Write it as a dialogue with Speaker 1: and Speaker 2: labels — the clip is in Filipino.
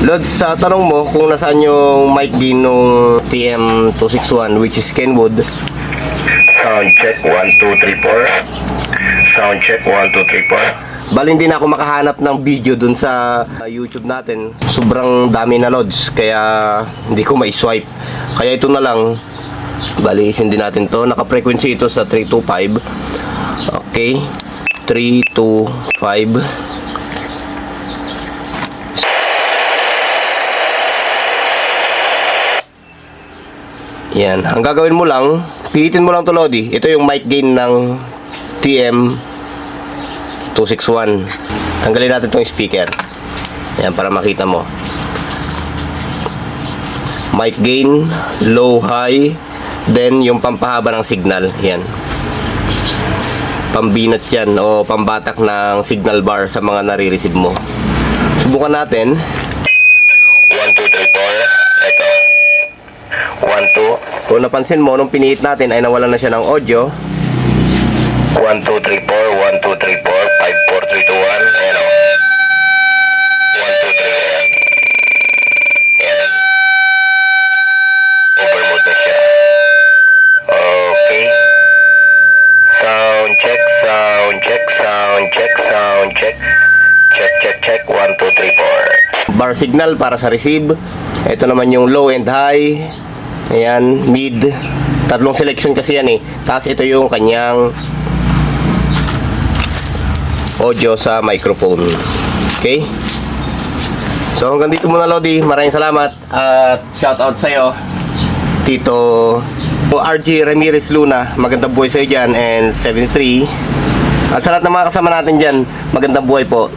Speaker 1: Lods, sa tanong mo kung nasaan yung mic gain nung TM261, which is Kenwood.
Speaker 2: Sound check 1 2 3 4. Sound check 1 2 3 4.
Speaker 1: Bali hindi na ako makahanap ng video dun sa YouTube natin. Sobrang dami na lods, kaya hindi ko ma-swipe. Kaya ito na lang. Bali isin din natin to. Naka-frequency ito sa 325. Okay. 325. Yan. Ang gagawin mo lang, pihitin mo lang to, Lodi. Ito yung mic gain ng TM261. Tanggalin natin tong speaker. Yan, para makita mo. Mic gain, low, high, then yung pampahaba ng signal. Yan. Pambinat yan o pambatak ng signal bar sa mga nare-receive mo. Subukan natin.
Speaker 2: 1 2 3 4. Ito. 1 2.
Speaker 1: Kung napansin mo, nung pinihit natin ay nawalan na siya ng audio.
Speaker 2: 1 2 3 4. 1 2 3 4. 5 4 3 2 1. Ayan o. 1 2 3. Ayan. Overmode na siya. Okay. Sound check, sound check, sound check, sound check. Check, check, check. 1 2 3 4.
Speaker 1: Bar signal para sa receive. Ito naman yung low and high. Ayan, mid. Tatlong selection kasi yan eh. Tapos ito yung kanyang audio sa microphone. Okay? So hanggang dito muna, Lodi. Maraming salamat. At shoutout sa'yo, Tito RG Ramirez Luna. Magandang buhay sa'yo dyan. And 73. At sa lahat ng mga kasama natin dyan, magandang buhay po.